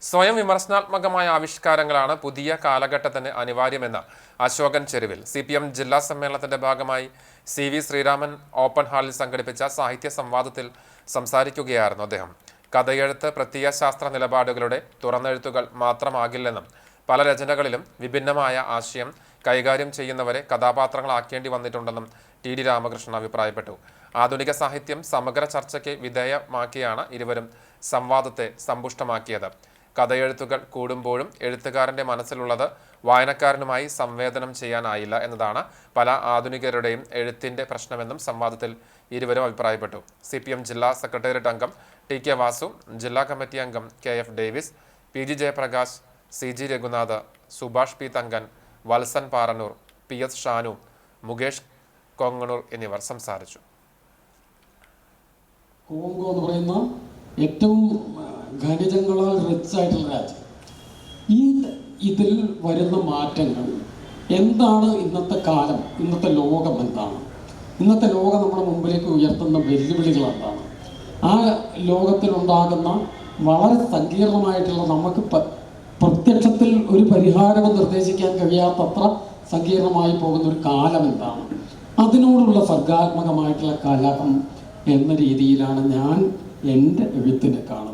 സ്വയം വിമർശനാത്മകമായ ആവിഷ്കാരങ്ങളാണ് പുതിയ കാലഘട്ടത്തിന് അനിവാര്യമെന്ന് അശോകൻ ചെരുവിൽ. CPM ജില്ലാ സമ്മേളനത്തിന്റെ ഭാഗമായി CV ശ്രീരാമൻ ഓപ്പൺ ഹാളിൽ സംഘടിപ്പിച്ച സാഹിത്യ സംവാദത്തിൽ സംസാരിക്കുകയായിരുന്നു അദ്ദേഹം. കഥയെഴുത്ത് പ്രത്യയശാസ്ത്ര നിലപാടുകളുടെ തുറന്നെഴുത്തുകൾ മാത്രമാകില്ലെന്നും പല രചനകളിലും വിഭിന്നമായ ആശയം കൈകാര്യം ചെയ്യുന്നവരെ കഥാപാത്രങ്ങളാക്കേണ്ടി വന്നിട്ടുണ്ടെന്നും TD രാമകൃഷ്ണൻ അഭിപ്രായപ്പെട്ടു. ആധുനിക സാഹിത്യം സമഗ്ര ചർച്ചയ്ക്ക് വിധേയമാക്കിയാണ് ഇരുവരും സംവാദത്തെ സമ്പുഷ്ടമാക്കിയത്. കഥയെഴുത്തുകൾ കൂടുമ്പോഴും എഴുത്തുകാരന്റെ മനസ്സിലുള്ളത് വായനക്കാരനുമായി സംവേദനം ചെയ്യാനായില്ല എന്നതാണ് പല ആധുനികരുടെയും എഴുത്തിന്റെ പ്രശ്നമെന്നും സംവാദത്തിൽ ഇരുവരും അഭിപ്രായപ്പെട്ടു. CPM ജില്ലാ സെക്രട്ടേറിയറ്റ് അംഗം TK വാസു, ജില്ലാ കമ്മിറ്റി അംഗം KF Davis, PG Jayaprakash, CG Raghunath, Subhash P Thankan, Valsan Parannoor, PS Shanu, Mukesh Konganoor എന്നിവർ സംസാരിച്ചു. കോങ്കോ എന്ന് പറയുന്ന ഏറ്റവും ഖനിജങ്ങളാൽ റിച്ച് ആയിട്ടുള്ള രാജ്യം. ഇതിൽ വരുന്ന മാറ്റങ്ങൾ എന്താണ്? ഇന്നത്തെ കാലം, ഇന്നത്തെ ലോകം എന്താണ്? ഇന്നത്തെ ലോകം നമ്മുടെ മുമ്പിലേക്ക് ഉയർത്തുന്ന വെല്ലുവിളികൾ എന്താണ്? ആ ലോകത്തിലുണ്ടാകുന്ന വളരെ സങ്കീർണമായിട്ടുള്ള, നമുക്ക് പ്രത്യക്ഷത്തിൽ ഒരു പരിഹാരവും നിർദ്ദേശിക്കാൻ കഴിയാത്തത്ര സങ്കീർണമായി പോകുന്ന ഒരു കാലം എന്താണ്? അതിനോടുള്ള സർഗാത്മകമായിട്ടുള്ള കലഹം എന്ന രീതിയിലാണ് ഞാൻ എൻ്റെ എഴുത്തിനെ കാണുന്നത്.